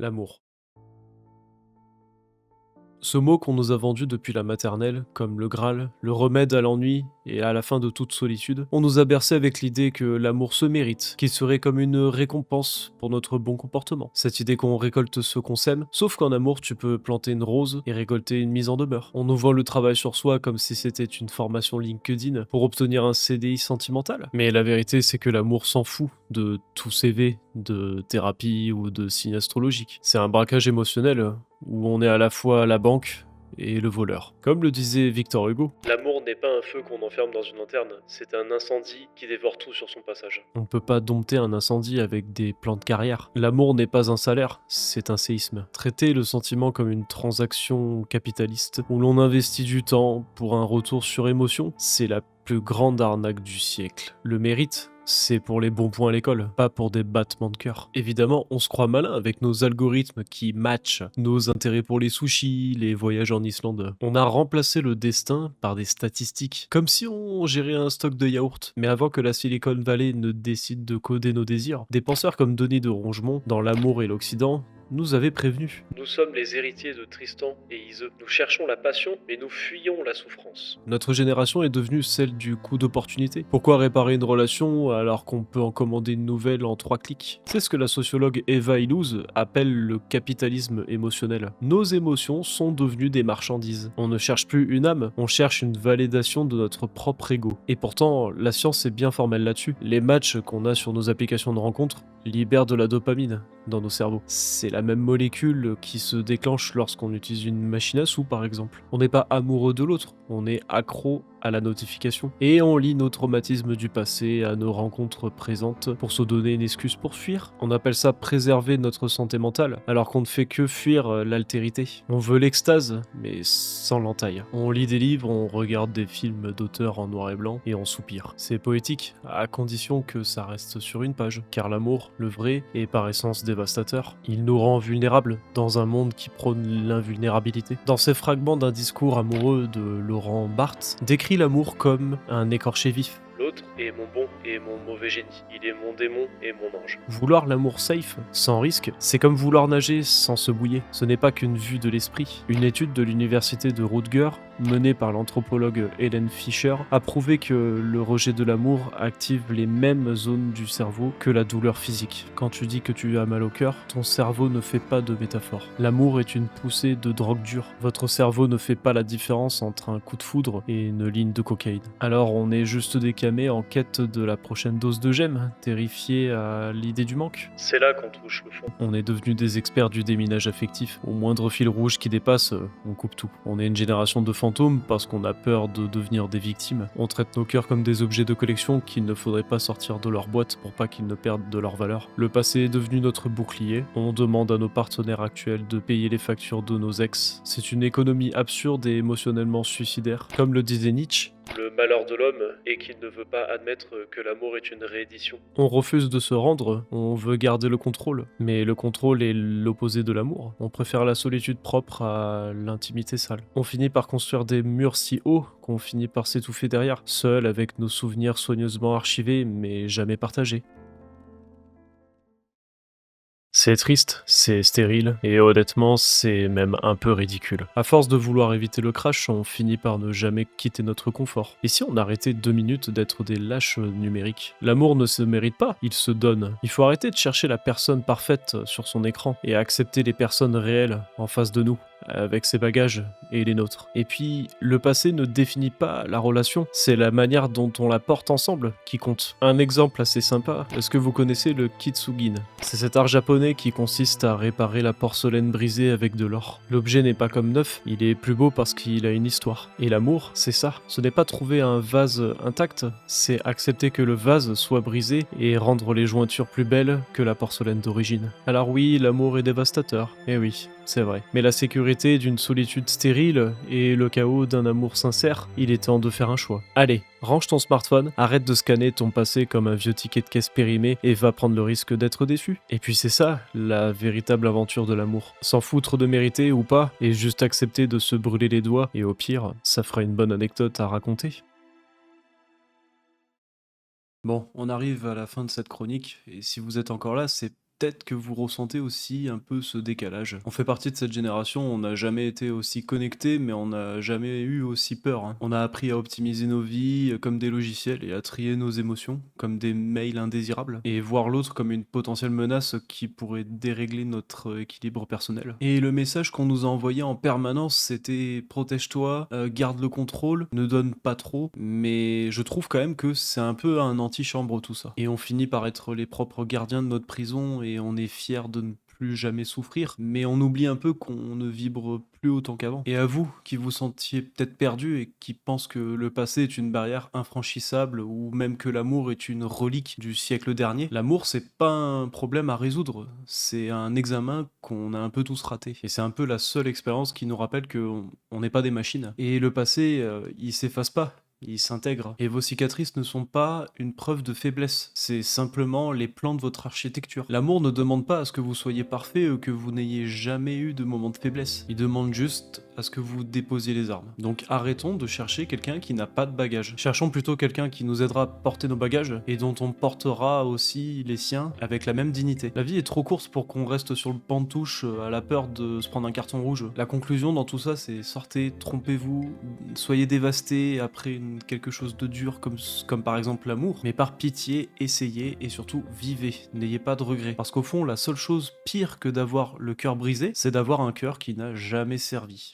L'amour. Ce mot qu'on nous a vendu depuis la maternelle, comme le Graal, le remède à l'ennui et à la fin de toute solitude, on nous a bercé avec l'idée que l'amour se mérite, qu'il serait comme une récompense pour notre bon comportement. Cette idée qu'on récolte ce qu'on sème, sauf qu'en amour tu peux planter une rose et récolter une mise en demeure. On nous vend le travail sur soi comme si c'était une formation LinkedIn pour obtenir un CDI sentimental. Mais la vérité c'est que l'amour s'en fout de tout CV, de thérapie ou de signe astrologique. C'est un braquage émotionnel où on est à la fois la banque et le voleur. Comme le disait Victor Hugo, l'amour n'est pas un feu qu'on enferme dans une lanterne, c'est un incendie qui dévore tout sur son passage. On ne peut pas dompter un incendie avec des plans de carrière. L'amour n'est pas un salaire, c'est un séisme. Traiter le sentiment comme une transaction capitaliste où l'on investit du temps pour un retour sur émotion, c'est la plus grande arnaque du siècle. Le mérite, c'est pour les bons points à l'école, pas pour des battements de cœur. Évidemment, on se croit malin avec nos algorithmes qui matchent nos intérêts pour les sushis, les voyages en Islande. On a remplacé le destin par des statistiques, comme si on gérait un stock de yaourts. Mais avant que la Silicon Valley ne décide de coder nos désirs, des penseurs comme Denis de Rongemont, dans L'amour et l'Occident, nous avaient prévenus. Nous sommes les héritiers de Tristan et Iseux. Nous cherchons la passion, mais nous fuyons la souffrance. Notre génération est devenue celle du coup d'opportunité. Pourquoi réparer une relation alors qu'on peut en commander une nouvelle en 3 clics? C'est ce que la sociologue Eva Illouz appelle le capitalisme émotionnel. Nos émotions sont devenues des marchandises. On ne cherche plus une âme, on cherche une validation de notre propre ego. Et pourtant, la science est bien formelle là-dessus. Les matchs qu'on a sur nos applications de rencontres libèrent de la dopamine dans nos cerveaux. C'est la même molécule qui se déclenche lorsqu'on utilise une machine à sous par exemple. On n'est pas amoureux de l'autre, on est accro à la notification. Et on lie nos traumatismes du passé à nos rencontres présentes pour se donner une excuse pour fuir. On appelle ça préserver notre santé mentale, alors qu'on ne fait que fuir l'altérité. On veut l'extase, mais sans l'entaille. On lit des livres, on regarde des films d'auteurs en noir et blanc, et on soupire. C'est poétique, à condition que ça reste sur une page. Car l'amour, le vrai, est par essence dévastateur. Il nous rend vulnérables dans un monde qui prône l'invulnérabilité. Dans ces fragments d'un discours amoureux de Laurent Barthes, décrit l'amour comme un écorché vif. L'autre est mon bon et mon mauvais génie. Il est mon démon et mon ange. Vouloir l'amour safe, sans risque, c'est comme vouloir nager sans se mouiller. Ce n'est pas qu'une vue de l'esprit. Une étude de l'université de Rutgers, menée par l'anthropologue Helen Fisher, a prouvé que le rejet de l'amour active les mêmes zones du cerveau que la douleur physique. Quand tu dis que tu as mal au cœur, ton cerveau ne fait pas de métaphore. L'amour est une poussée de drogue dure. Votre cerveau ne fait pas la différence entre un coup de foudre et une ligne de cocaïne. Alors on est juste des camés en quête de la prochaine dose de gemme, terrifiés à l'idée du manque. C'est là qu'on touche le fond. On est devenus des experts du déminage affectif. Au moindre fil rouge qui dépasse, on coupe tout. On est une génération de fantômes parce qu'on a peur de devenir des victimes. On traite nos cœurs comme des objets de collection qu'il ne faudrait pas sortir de leur boîte pour pas qu'ils ne perdent de leur valeur. Le passé est devenu notre bouclier. On demande à nos partenaires actuels de payer les factures de nos ex. C'est une économie absurde et émotionnellement suicidaire. Comme le disait Nietzsche, le malheur de l'homme est qu'il ne veut pas admettre que l'amour est une réédition. On refuse de se rendre, on veut garder le contrôle. Mais le contrôle est l'opposé de l'amour. On préfère la solitude propre à l'intimité sale. On finit par construire des murs si hauts qu'on finit par s'étouffer derrière, seul avec nos souvenirs soigneusement archivés mais jamais partagés. C'est triste, c'est stérile, et honnêtement, c'est même un peu ridicule. À force de vouloir éviter le crash, on finit par ne jamais quitter notre confort. Et si on arrêtait 2 minutes d'être des lâches numériques? L'amour ne se mérite pas, il se donne. Il faut arrêter de chercher la personne parfaite sur son écran, et accepter les personnes réelles en face de nous, avec ses bagages et les nôtres. Et puis, le passé ne définit pas la relation, c'est la manière dont on la porte ensemble qui compte. Un exemple assez sympa, est-ce que vous connaissez le kitsugin? C'est cet art japonais qui consiste à réparer la porcelaine brisée avec de l'or. L'objet n'est pas comme neuf, il est plus beau parce qu'il a une histoire. Et l'amour, c'est ça. Ce n'est pas trouver un vase intact, c'est accepter que le vase soit brisé et rendre les jointures plus belles que la porcelaine d'origine. Alors oui, l'amour est dévastateur, eh oui, c'est vrai. Mais la sécurité d'une solitude stérile et le chaos d'un amour sincère, il est temps de faire un choix. Allez, range ton smartphone, arrête de scanner ton passé comme un vieux ticket de caisse périmé et va prendre le risque d'être déçu. Et puis c'est ça, la véritable aventure de l'amour. S'en foutre de mériter ou pas, et juste accepter de se brûler les doigts, et au pire, ça fera une bonne anecdote à raconter. Bon, on arrive à la fin de cette chronique, et si vous êtes encore là, c'est peut-être que vous ressentez aussi un peu ce décalage. On fait partie de cette génération, on n'a jamais été aussi connecté, mais on n'a jamais eu aussi peur, hein. On a appris à optimiser nos vies comme des logiciels et à trier nos émotions comme des mails indésirables et voir l'autre comme une potentielle menace qui pourrait dérégler notre équilibre personnel. Et le message qu'on nous a envoyé en permanence, c'était protège-toi, garde le contrôle, ne donne pas trop, mais je trouve quand même que c'est un peu un antichambre tout ça. Et on finit par être les propres gardiens de notre prison et on est fiers de ne plus jamais souffrir, mais on oublie un peu qu'on ne vibre plus autant qu'avant. Et à vous, qui vous sentiez peut-être perdu et qui pensent que le passé est une barrière infranchissable ou même que l'amour est une relique du siècle dernier, l'amour c'est pas un problème à résoudre, c'est un examen qu'on a un peu tous raté. Et c'est un peu la seule expérience qui nous rappelle qu'on on n'est pas des machines. Et le passé, il s'efface pas. Il s'intègre. Et vos cicatrices ne sont pas une preuve de faiblesse, c'est simplement les plans de votre architecture. L'amour ne demande pas à ce que vous soyez parfait ou que vous n'ayez jamais eu de moment de faiblesse. Il demande juste à ce que vous déposiez les armes. Donc arrêtons de chercher quelqu'un qui n'a pas de bagages. Cherchons plutôt quelqu'un qui nous aidera à porter nos bagages et dont on portera aussi les siens avec la même dignité. La vie est trop courte pour qu'on reste sur le banc de touche à la peur de se prendre un carton rouge. La conclusion dans tout ça, c'est sortez, trompez-vous, soyez dévastés après quelque chose de dur comme par exemple l'amour, mais par pitié, essayez et surtout vivez, n'ayez pas de regrets. Parce qu'au fond, la seule chose pire que d'avoir le cœur brisé, c'est d'avoir un cœur qui n'a jamais servi.